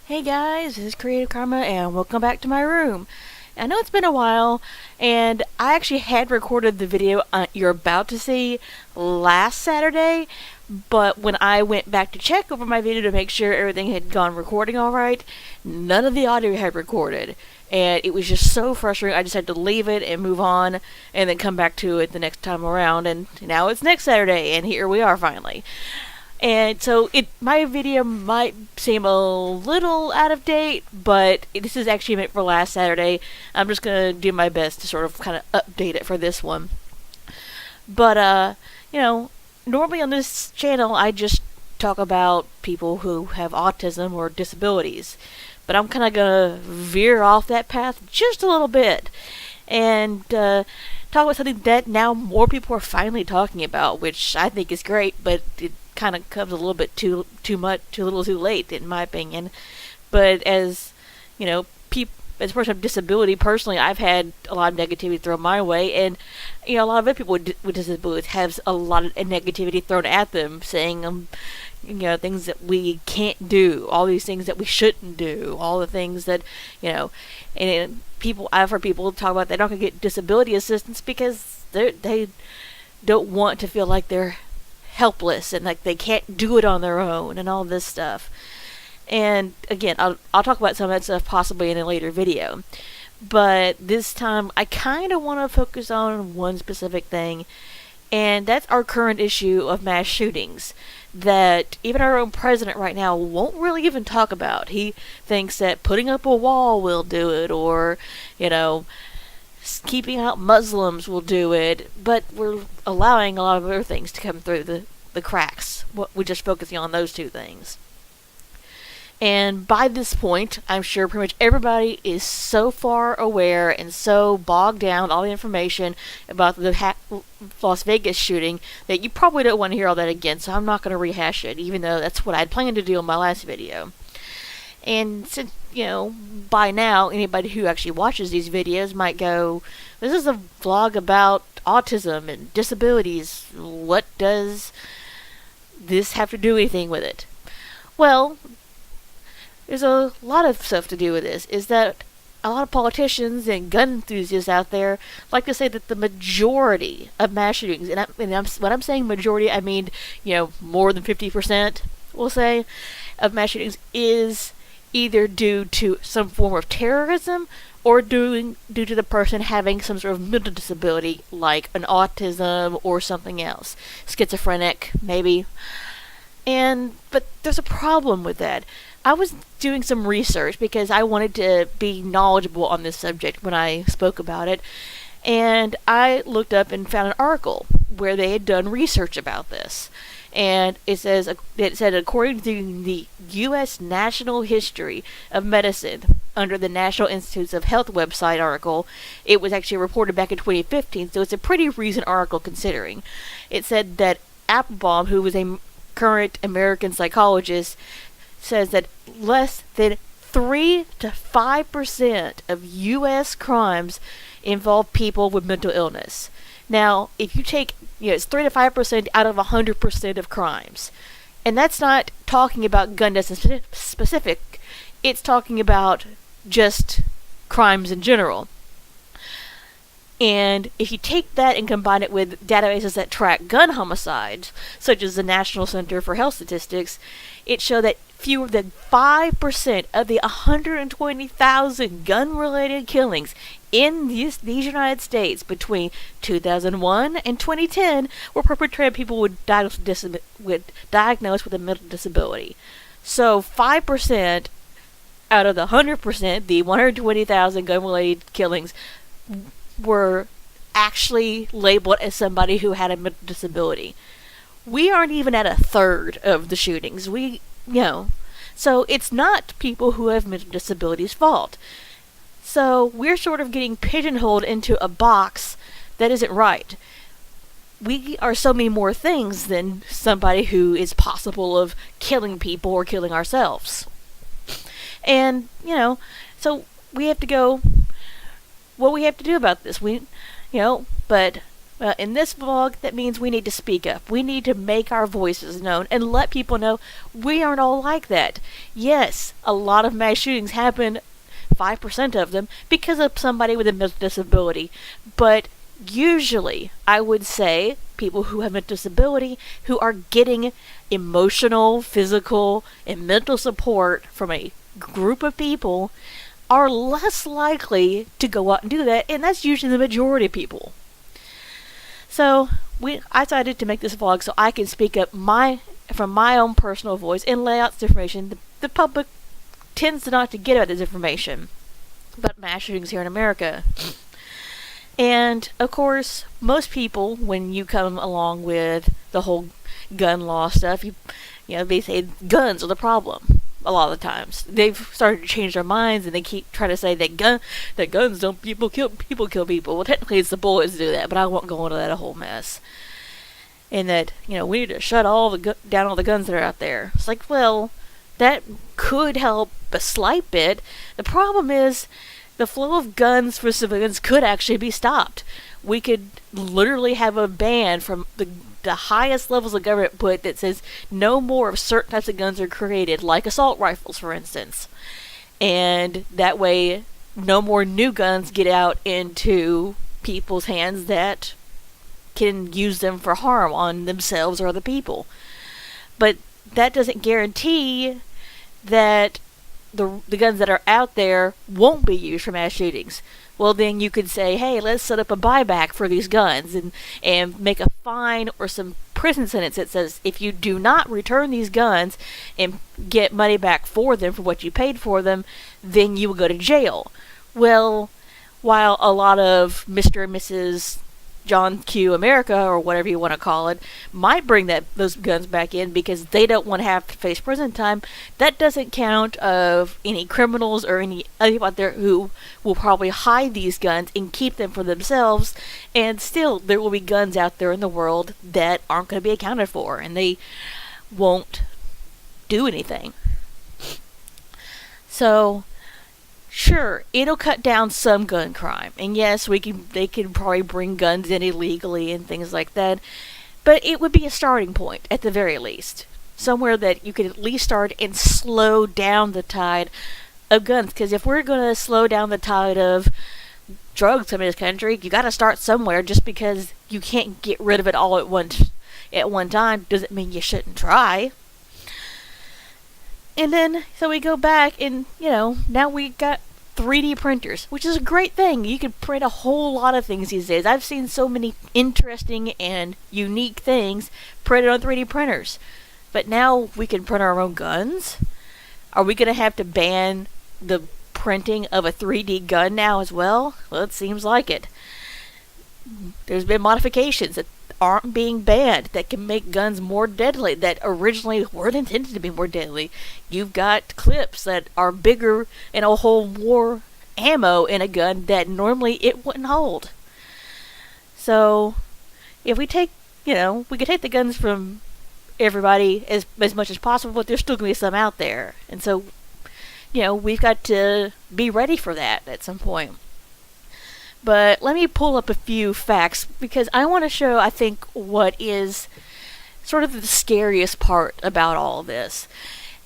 Hey guys, this is Creative Karma and welcome back to my room. I know it's been a while, and I actually had recorded the video you're about to see last Saturday, but when I went back to check over my video to make sure everything had gone recording alright, none of the audio had recorded. And it was just so frustrating, I just had to leave it and move on, and then come back to it the next time around, and now it's next Saturday, and here we are finally. And so my video might seem a little out of date, but this is actually meant for last Saturday. I'm just gonna do my best to sort of kind of update it for this one. But normally on this channel I just talk about people who have autism or disabilities. But I'm kind of gonna veer off that path just a little bit and talk about something that now more people are finally talking about, which I think is great, but it kind of comes a little bit too little too late, in my opinion. But as you know, as a person with disability, personally, I've had a lot of negativity thrown my way, and a lot of other people with disabilities have a lot of negativity thrown at them, saying things that we can't do, all these things that we shouldn't do, all the things that and I've heard people talk about they're not going to get disability assistance because they don't want to feel like they're helpless and like they can't do it on their own and all this stuff. And again, I'll talk about some of that stuff possibly in a later video. But this time I kind of want to focus on one specific thing, and that's our current issue of mass shootings that even our own president right now won't really even talk about. He thinks that putting up a wall will do it, or keeping out Muslims will do it, but we're allowing a lot of other things to come through the cracks. We're just focusing on those two things. And by this point, I'm sure pretty much everybody is so far aware and so bogged down with all the information about the Las Vegas shooting that you probably don't want to hear all that again, so I'm not going to rehash it, even though that's what I'd planned to do in my last video. And since, by now, anybody who actually watches these videos might go, this is a vlog about autism and disabilities. What does this have to do anything with it? Well, there's a lot of stuff to do with this. Is that a lot of politicians and gun enthusiasts out there like to say that the majority of mass shootings, when I'm saying majority, I mean, more than 50%, we'll say, of mass shootings is either due to some form of terrorism or due to the person having some sort of mental disability, like an autism or something else. Schizophrenic, maybe. But there's a problem with that. I was doing some research because I wanted to be knowledgeable on this subject when I spoke about it, and I looked up and found an article where they had done research about this. And it said according to the U.S. National History of Medicine under the National Institutes of Health website article, it was actually reported back in 2015, so it's a pretty recent article considering. It said that Applebaum, who was a current American psychologist, says that less than 3 to 5% of U.S. crimes involve people with mental illness. Now, if you take, it's 3 to 5% out of 100% of crimes. And that's not talking about gun deaths specific. It's talking about just crimes in general. And if you take that and combine it with databases that track gun homicides, such as the National Center for Health Statistics, it showed that fewer than 5% of the 120,000 gun-related killings in these United States between 2001 and 2010 were perpetrated by people diagnosed with a mental disability. So 5% out of the 100%, the 120,000 gun-related killings, were actually labeled as somebody who had a mental disability. We aren't even at a third of the shootings. So it's not people who have mental disabilities' fault. So we're sort of getting pigeonholed into a box that isn't right. We are so many more things than somebody who is possible of killing people or killing ourselves. And, so we have to go, what we have to do about this. But in this vlog, that means we need to speak up. We need to make our voices known and let people know we aren't all like that. Yes, a lot of mass shootings happen, 5% of them, because of somebody with a mental disability. But usually, I would say, people who have a disability who are getting emotional, physical, and mental support from a group of people are less likely to go out and do that, and that's usually the majority of people. So I decided to make this vlog so I can speak up from my own personal voice and lay out this information. The public tends not to get about this information about mass shootings here in America. And of course, most people, when you come along with the whole gun law stuff, they say guns are the problem. A lot of the times, they've started to change their minds, and they keep trying to say that guns don't kill people. Well, technically, it's the bullets that do that, but I won't go into that whole mess. And that we need to shut down all the guns that are out there. It's like, well, that could help a slight bit. The problem is, the flow of guns for civilians could actually be stopped. We could literally have a ban from the highest levels of government put that says no more of certain types of guns are created, like assault rifles, for instance. And that way, no more new guns get out into people's hands that can use them for harm on themselves or other people. But that doesn't guarantee that the guns that are out there won't be used for mass shootings. Well, then you could say, hey, let's set up a buyback for these guns and make a fine or some prison sentence that says if you do not return these guns and get money back for them for what you paid for them, then you will go to jail. Well, while a lot of Mr. and Mrs. John Q. America, or whatever you want to call it, might bring those guns back in because they don't want to have to face prison time, that doesn't count of any criminals or any other people out there who will probably hide these guns and keep them for themselves, and still there will be guns out there in the world that aren't going to be accounted for, and they won't do anything. So, sure, it'll cut down some gun crime. And yes, they can probably bring guns in illegally and things like that. But it would be a starting point, at the very least. Somewhere that you could at least start and slow down the tide of guns. Because if we're going to slow down the tide of drugs in this country, you got to start somewhere. Just because you can't get rid of it all at one time doesn't mean you shouldn't try. And then, so we go back and, now we got 3D printers, which is a great thing. You can print a whole lot of things these days. I've seen so many interesting and unique things printed on 3D printers. But now we can print our own guns? Are we going to have to ban the printing of a 3D gun now as well? Well, it seems like it. There's been modifications that aren't being banned that can make guns more deadly, that originally weren't intended to be more deadly. You've got clips that are bigger and will hold more ammo in a gun that normally it wouldn't hold. So, if we take, we could take the guns from everybody as much as possible, but there's still going to be some out there. And so, we've got to be ready for that at some point. But let me pull up a few facts because I want to show, I think, what is sort of the scariest part about all this.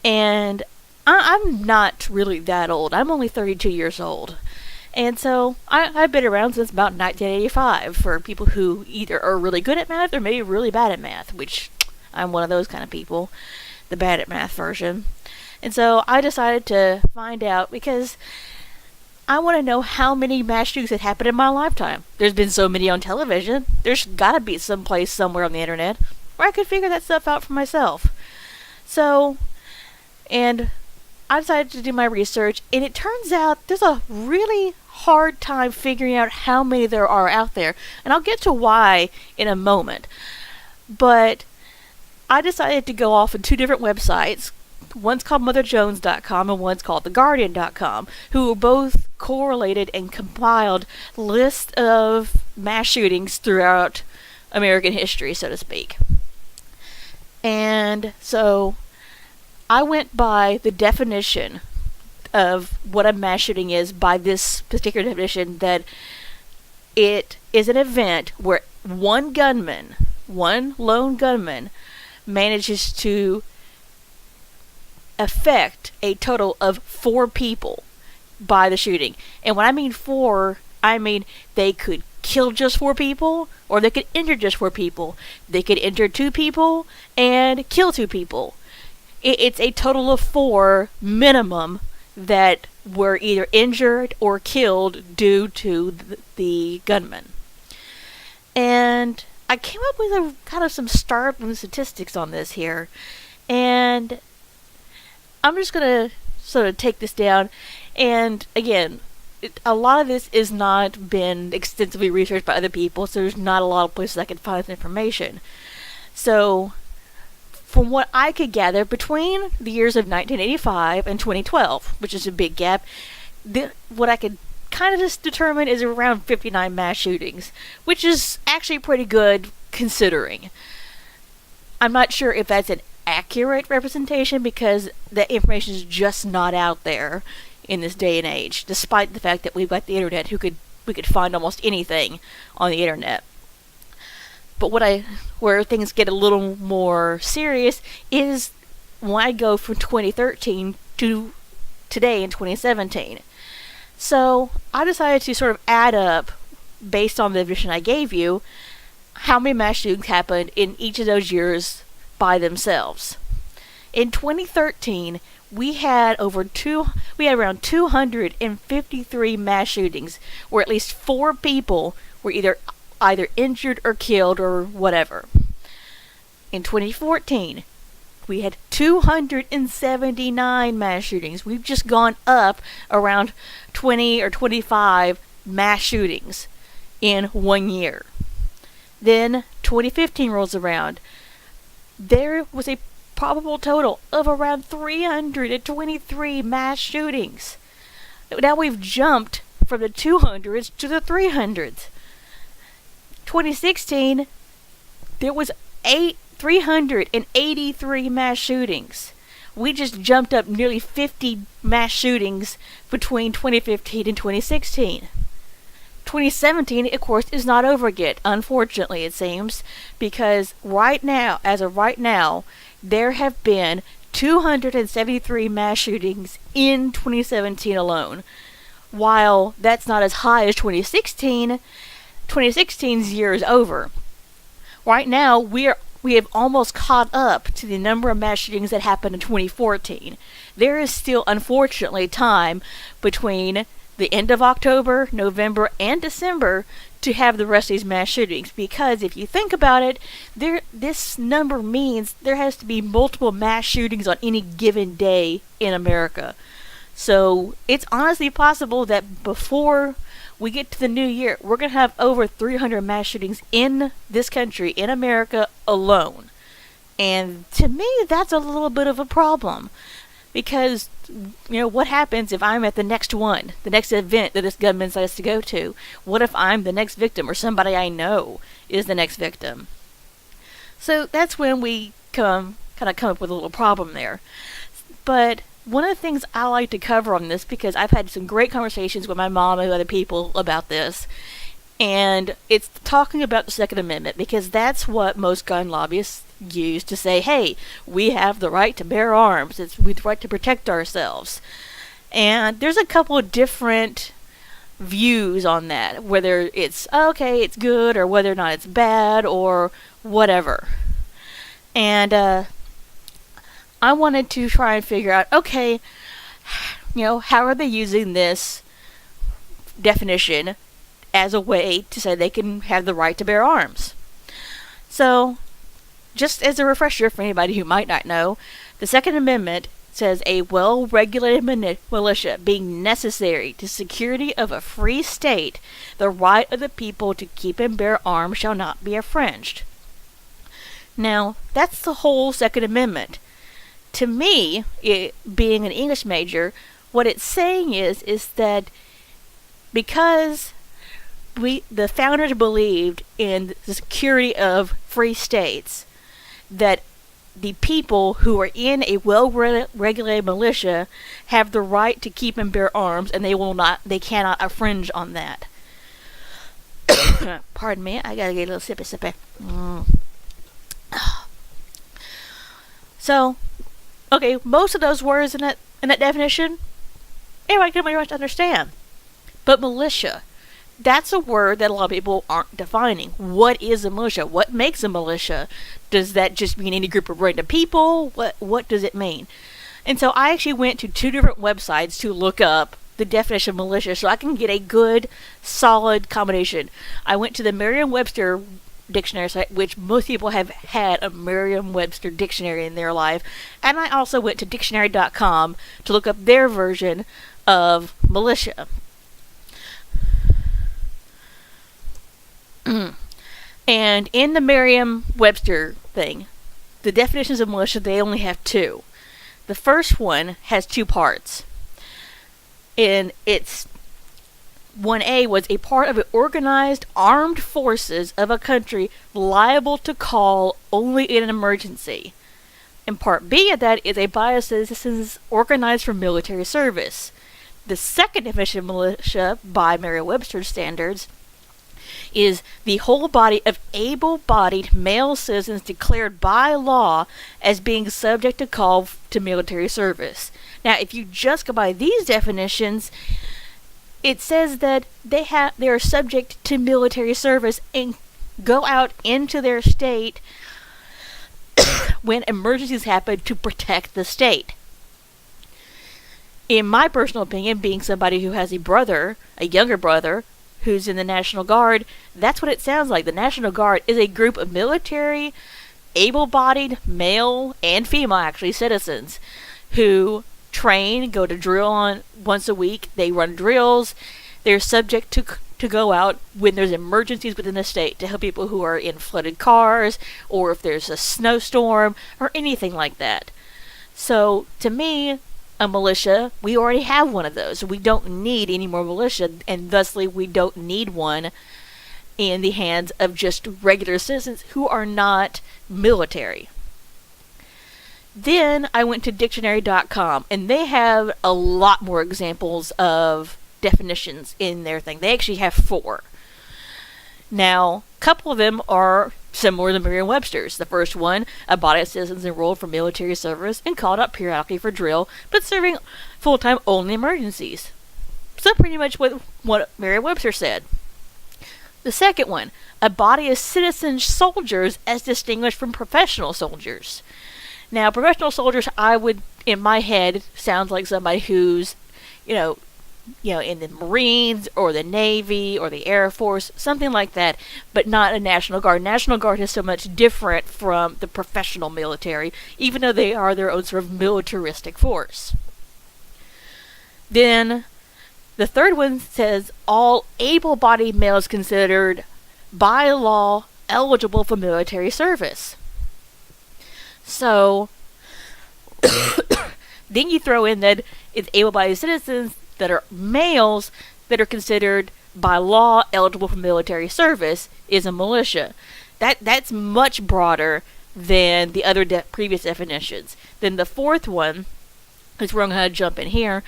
And I'm not really that old. I'm only 32 years old. And so I've been around since about 1985 for people who either are really good at math or maybe really bad at math, which I'm one of those kind of people, the bad at math version. And so I decided to find out because I want to know how many mass shootings had happened in my lifetime. There's been so many on television. There's got to be some place somewhere on the internet where I could figure that stuff out for myself. So, and I decided to do my research, and it turns out there's a really hard time figuring out how many there are out there. And I'll get to why in a moment. But I decided to go off on two different websites. One's called MotherJones.com and one's called TheGuardian.com, who both correlated and compiled lists of mass shootings throughout American history, so to speak. And so I went by the definition of what a mass shooting is by this particular definition, that it is an event where one lone gunman, manages to affect a total of 4 people by the shooting. And when I mean 4, I mean they could kill just 4 people, or they could injure just 4 people. They could injure 2 people and kill 2 people. It's a total of 4 minimum that were either injured or killed due to the gunman. And I came up with a kind of some startling statistics on this here, and I'm just going to sort of take this down. And again, a lot of this is not been extensively researched by other people, so there's not a lot of places I can find this information. So, from what I could gather, between the years of 1985 and 2012, which is a big gap, what I could kind of just determine is around 59 mass shootings, which is actually pretty good considering. I'm not sure if that's an accurate representation because that information is just not out there in this day and age, despite the fact that we've got the internet, we could find almost anything on the internet. But where things get a little more serious is when I go from 2013 to today in 2017. So I decided to sort of add up, based on the definition I gave you, how many mass shootings happened in each of those years by themselves. In 2013, we had around 253 mass shootings where at least 4 people were either injured or killed or whatever. In 2014, we had 279 mass shootings. We've just gone up around 20 or 25 mass shootings in 1 year. Then 2015 rolls around. There was a probable total of around 323 mass shootings. Now we've jumped from the 200s to the 300s. 2016, there was 383 mass shootings. We just jumped up nearly 50 mass shootings between 2015 and 2016. 2017, of course, is not over yet, unfortunately, it seems, because as of right now, there have been 273 mass shootings in 2017 alone. While that's not as high as 2016, 2016's year is over. Right now, we have almost caught up to the number of mass shootings that happened in 2014. There is still, unfortunately, time between the end of October, November, and December to have the rest of these mass shootings, because if you think about it, this number means there has to be multiple mass shootings on any given day in America. So it's honestly possible that before we get to the new year, we're going to have over 300 mass shootings in this country, in America alone. And to me, that's a little bit of a problem. Because, what happens if I'm at the next event that this gunman decides to go to? What if I'm the next victim, or somebody I know is the next victim? So that's when we come up with a little problem there. But one of the things I like to cover on this, because I've had some great conversations with my mom and other people about this, and it's talking about the Second Amendment, because that's what most gun lobbyists use to say, hey, we have the right to bear arms. We have the right to protect ourselves. And there's a couple of different views on that, whether it's it's good, or whether or not it's bad, or whatever. And I wanted to try and figure out, how are they using this definition as a way to say they can have the right to bear arms? So, just as a refresher for anybody who might not know, the Second Amendment says a well-regulated militia being necessary to security of a free state, the right of the people to keep and bear arms shall not be infringed. Now, that's the whole Second Amendment. To me, being an English major, what it's saying is that because the founders believed in the security of free states, that the people who are in a well-regulated militia have the right to keep and bear arms, and they cannot infringe on that. Pardon me, I gotta get a little sippy. So, Okay, most of those words in that definition, everybody can pretty much understand. But militia, that's a word that a lot of people aren't defining. What is a militia? What makes a militia? Does that just mean any group of random people? What does it mean? And so I actually went to 2 different websites to look up the definition of militia so I can get a good, solid combination. I went to the Merriam-Webster dictionary site, which most people have had a Merriam-Webster dictionary in their life, and I also went to dictionary.com to look up their version of militia. And in the Merriam-Webster thing, the definitions of militia, they only have 2. The first one has 2 parts. And it's 1A was a part of the organized armed forces of a country liable to call only in an emergency. And part B of that is a body of citizens organized for military service. The second definition of militia by Merriam-Webster standards is the whole body of able-bodied male citizens declared by law as being subject to call to military service. Now, if you just go by these definitions, it says that they are subject to military service and go out into their state when emergencies happen to protect the state. In my personal opinion, being somebody who has a younger brother, who's in the National Guard, that's what it sounds like. The National Guard is a group of military, able-bodied, male and female, actually, citizens who train, go to drill once a week. They run drills. They're subject to go out when there's emergencies within the state to help people who are in flooded cars, or if there's a snowstorm, or anything like that. So, to me, a militia, we already have one of those. We don't need any more militia, and thusly we don't need one in the hands of just regular citizens who are not military. Then I went to dictionary.com, and they have a lot more examples of definitions in their thing. They actually have 4. Now, a couple of them are similar to Merriam-Webster's. The first one, a body of citizens enrolled for military service and called up periodically for drill, but serving full-time only emergencies. So pretty much what Merriam-Webster said. The second one, a body of citizen soldiers as distinguished from professional soldiers. Now, professional soldiers, I would, in my head, sounds like somebody who's, in the Marines or the Navy or the Air Force, something like that, but not a National Guard. National Guard is so much different from the professional military, even though they are their own sort of militaristic force. Then, the third one says, all able-bodied males considered by law eligible for military service. So, then you throw in that it's able-bodied citizens that are males that are considered by law eligible for military service is a militia. That's much broader than the other previous definitions. Then the fourth one, which we're going to jump in here,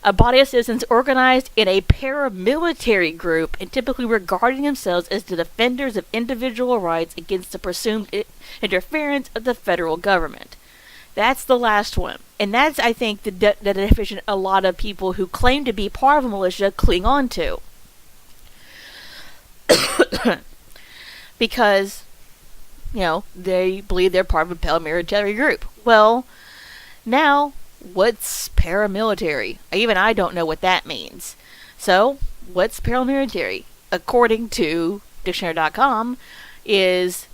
a body of citizens organized in a paramilitary group and typically regarding themselves as the defenders of individual rights against the presumed interference of the federal government. That's the last one. And that's, I think, the definition a lot of people who claim to be part of a militia cling on to. Because, they believe they're part of a paramilitary group. Well, now, what's paramilitary? Even I don't know what that means. So, what's paramilitary? According to dictionary.com, is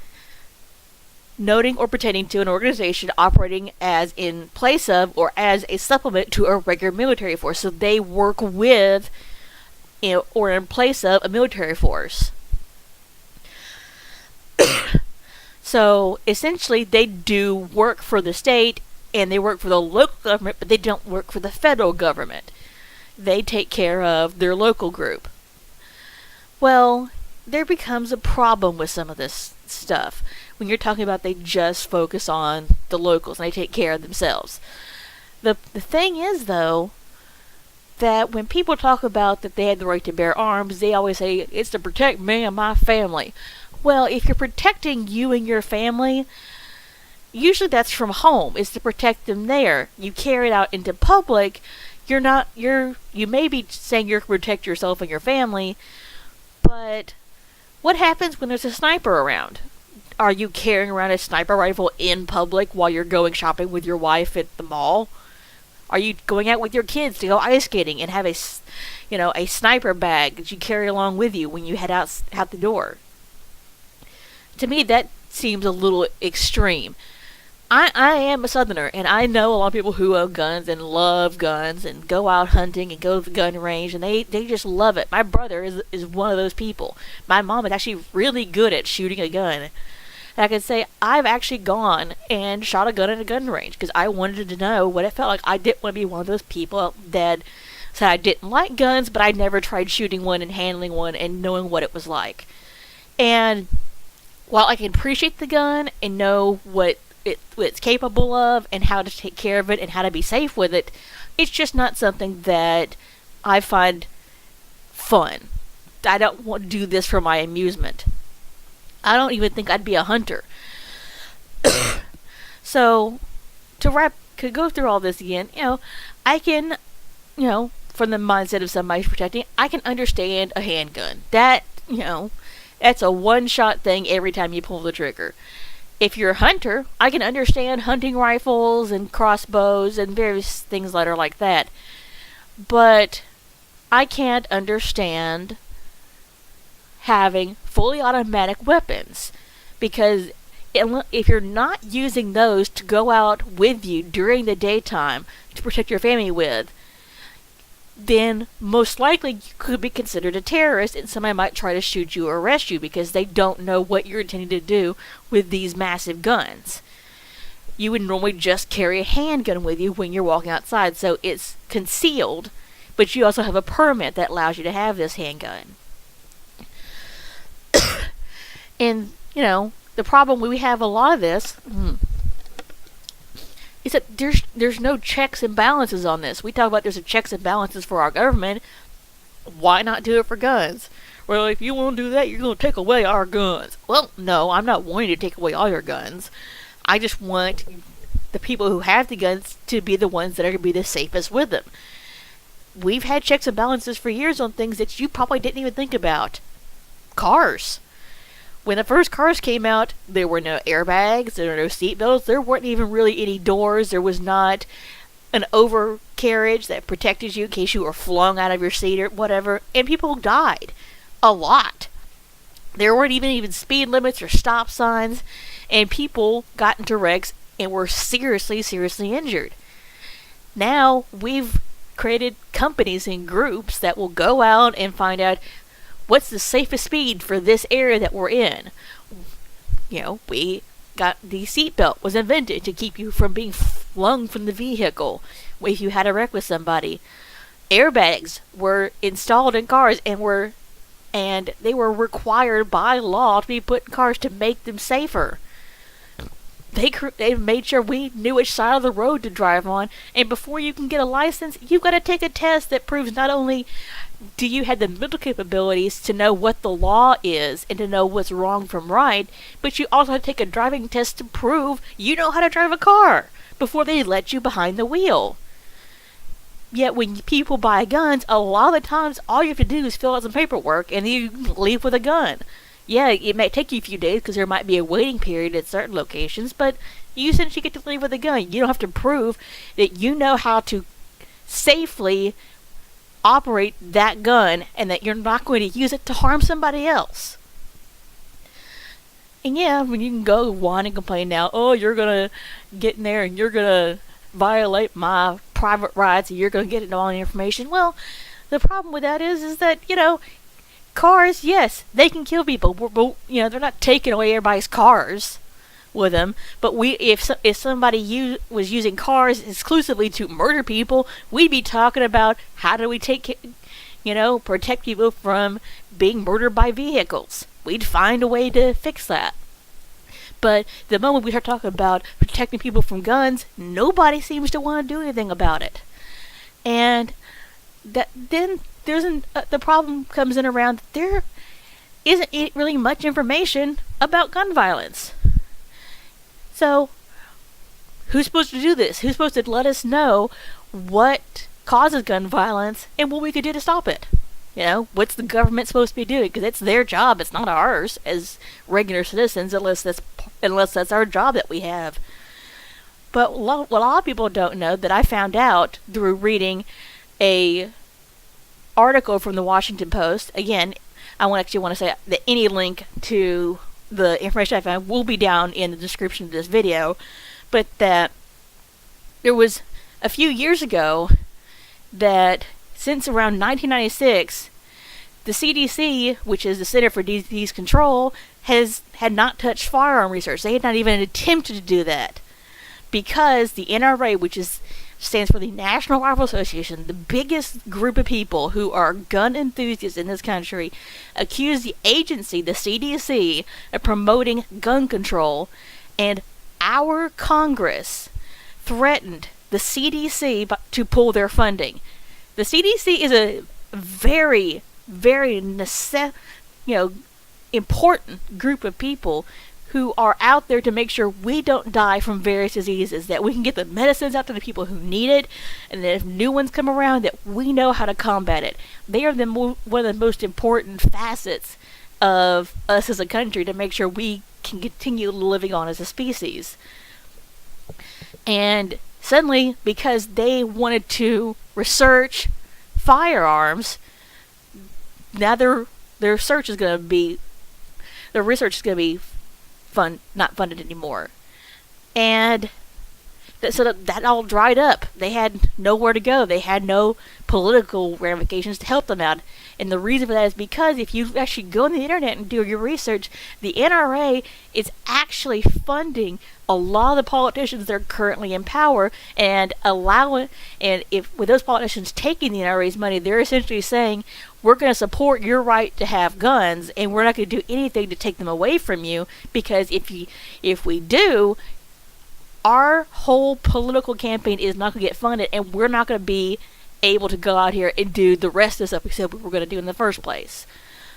noting or pertaining to an organization operating as in place of or as a supplement to a regular military force. So they work with or in place of a military force. So essentially they do work for the state and they work for the local government, but they don't work for the federal government. They take care of their local group. Well, there becomes a problem with some of this stuff when you're talking about they just focus on the locals and they take care of themselves. The thing is, though, that when people talk about that they have the right to bear arms, they always say, it's to protect me and my family. Well, if you're protecting you and your family, usually that's from home, is to protect them there. You carry it out into public, you may be saying you're to protect yourself and your family, but what happens when there's a sniper around? Are you carrying around a sniper rifle in public while you're going shopping with your wife at the mall? Are you going out with your kids to go ice skating and have a sniper bag that you carry along with you when you head out the door? To me, that seems a little extreme. I am a Southerner, and I know a lot of people who own guns and love guns and go out hunting and go to the gun range, and they just love it. My brother is one of those people. My mom is actually really good at shooting a gun. And I can say I've actually gone and shot a gun at a gun range because I wanted to know what it felt like. I didn't want to be one of those people that said I didn't like guns, but I never tried shooting one and handling one and knowing what it was like. And while I can appreciate the gun and know what it's capable of and how to take care of it and how to be safe with it, it's just not something that I find fun. I don't want to do this for my amusement. I don't even think I'd be a hunter. So, to go through all this again, I can, from the mindset of somebody protecting, I can understand a handgun. That, that's a one-shot thing every time you pull the trigger. If you're a hunter, I can understand hunting rifles and crossbows and various things that are like that. But I can't understand having fully automatic weapons, because if you're not using those to go out with you during the daytime to protect your family with, then most likely you could be considered a terrorist, and somebody might try to shoot you or arrest you because they don't know what you're intending to do with these massive guns. You would normally just carry a handgun with you when you're walking outside, so it's concealed, but you also have a permit that allows you to have this handgun. And, the problem we have a lot of this is that there's no checks and balances on this. We talk about there's a checks and balances for our government. Why not do it for guns? Well, if you want to do that, you're going to take away our guns. Well, no, I'm not wanting to take away all your guns. I just want the people who have the guns to be the ones that are going to be the safest with them. We've had checks and balances for years on things that you probably didn't even think about. Cars. When the first cars came out, there were no airbags, there were no seatbelts, there weren't even really any doors, there was not an overcarriage that protected you in case you were flung out of your seat or whatever, and people died. A lot. There weren't even speed limits or stop signs, and people got into wrecks and were seriously injured. Now, we've created companies and groups that will go out and find out what's the safest speed for this area that we're in. We got the seatbelt was invented to keep you from being flung from the vehicle if you had a wreck with somebody. Airbags were installed in cars and they were required by law to be put in cars to make them safer. They made sure we knew which side of the road to drive on, and before you can get a license, you've got to take a test that proves not only do you have the mental capabilities to know what the law is and to know what's wrong from right, but you also have to take a driving test to prove you know how to drive a car before they let you behind the wheel. Yet when people buy guns, a lot of the times all you have to do is fill out some paperwork and you leave with a gun. Yeah, it may take you a few days because there might be a waiting period at certain locations, but you essentially get to leave with a gun. You don't have to prove that you know how to safely operate that gun and that you're not going to use it to harm somebody else. And yeah, when you can go whine and complain now, you're going to get in there and you're going to violate my private rights and you're going to get all the information. Well, the problem with that is that, cars, yes, they can kill people, but they're not taking away everybody's cars with them. But if somebody was using cars exclusively to murder people, we'd be talking about how do we protect people from being murdered by vehicles. We'd find a way to fix that. But the moment we start talking about protecting people from guns, nobody seems to want to do anything about it. And then the problem comes in around there isn't really much information about gun violence. So who's supposed to do this? Who's supposed to let us know what causes gun violence and what we could do to stop it? You know, what's the government supposed to be doing? Because it's their job. It's not ours as regular citizens, unless that's our job that we have. But what a lot of people don't know that I found out through reading a article from the Washington Post. Again, I actually want to say that any link to the information I found will be down in the description of this video, but that there was a few years ago that since around 1996, the CDC, which is the Center for Disease Control, had not touched firearm research. They had not even attempted to do that because the NRA, which stands for the National Rifle Association, the biggest group of people who are gun enthusiasts in this country, accused the agency, the CDC, of promoting gun control, and our Congress threatened the CDC to pull their funding. The CDC is a very, very important group of people who are out there to make sure we don't die from various diseases, that we can get the medicines out to the people who need it, and that if new ones come around, that we know how to combat it. They are one of the most important facets of us as a country to make sure we can continue living on as a species. And suddenly, because they wanted to research firearms, now their research is going to be not funded anymore. And so that all dried up. They had nowhere to go. They had no political ramifications to help them out. And the reason for that is because if you actually go on the internet and do your research, the NRA is actually funding a lot of the politicians that are currently in power, and if with those politicians taking the NRA's money, they're essentially saying, we're going to support your right to have guns, and we're not going to do anything to take them away from you, because if we do, our whole political campaign is not going to get funded, and we're not going to be able to go out here and do the rest of the stuff we said we were going to do in the first place.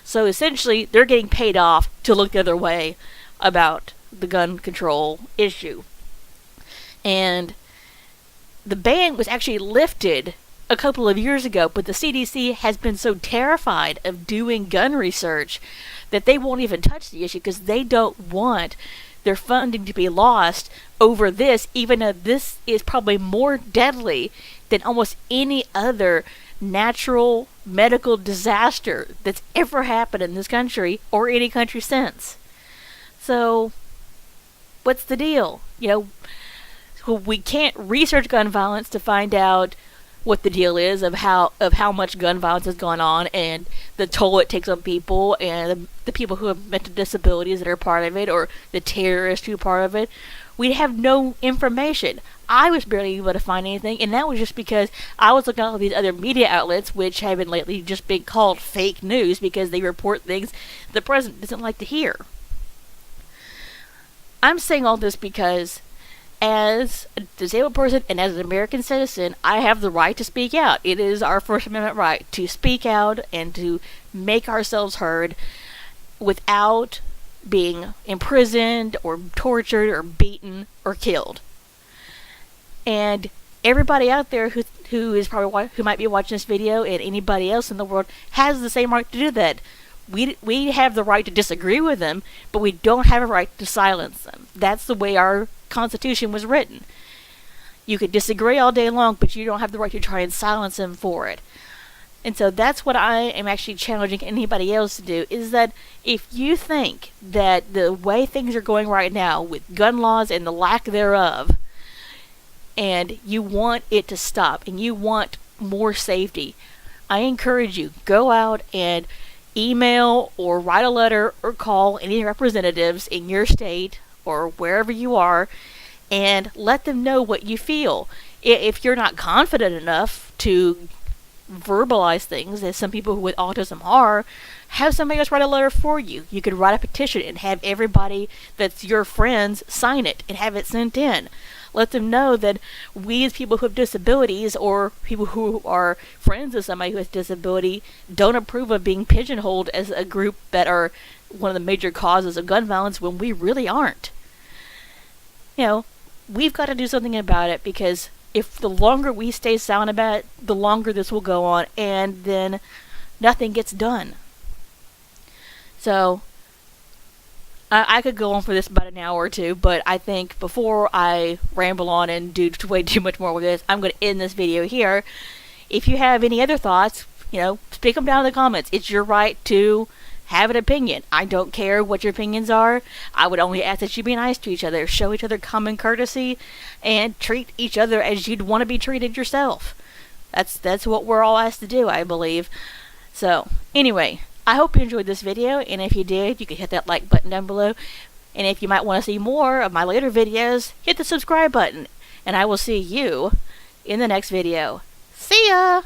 So essentially, they're getting paid off to look the other way about the gun control issue. And the ban was actually lifted a couple of years ago, but the CDC has been so terrified of doing gun research that they won't even touch the issue because they don't want their funding to be lost over this, even though this is probably more deadly than almost any other natural medical disaster that's ever happened in this country or any country since. So, what's the deal? We can't research gun violence to find out what the deal is of how much gun violence has gone on and the toll it takes on people and the people who have mental disabilities that are part of it, or the terrorists who are part of it. We have no information. I was barely able to find anything, and that was just because I was looking at all these other media outlets, which have been lately just been called fake news because they report things the president doesn't like to hear. I'm saying all this because as a disabled person and as an American citizen, I have the right to speak out. It is our First Amendment right to speak out and to make ourselves heard without being imprisoned or tortured or beaten or killed. And everybody out there who might be watching this video, and anybody else in the world, has the same right to do that. We have the right to disagree with them, but we don't have a right to silence them. That's the way our Constitution was written. You could disagree all day long, but you don't have the right to try and silence them for it. And so that's what I am actually challenging anybody else to do, is that if you think that the way things are going right now with gun laws and the lack thereof, and you want it to stop and you want more safety, I encourage you, go out and email or write a letter or call any representatives in your state or wherever you are and let them know what you feel. If you're not confident enough to verbalize things, as some people with autism are, have somebody else write a letter for you. You could write a petition and have everybody that's your friends sign it and have it sent in. Let them know that we as people who have disabilities, or people who are friends of somebody who has disability, don't approve of being pigeonholed as a group that are one of the major causes of gun violence when we really aren't. we've got to do something about it, because if the longer we stay silent about it, the longer this will go on, and then nothing gets done. So, I could go on for this about an hour or two, but I think before I ramble on and do way too much more with this, I'm going to end this video here. If you have any other thoughts, speak them down in the comments. It's your right to have an opinion. I don't care what your opinions are. I would only ask that you be nice to each other, show each other common courtesy, and treat each other as you'd want to be treated yourself. That's what we're all asked to do, I believe. So, anyway, I hope you enjoyed this video, and if you did, you can hit that like button down below. And if you might want to see more of my later videos, hit the subscribe button. And I will see you in the next video. See ya!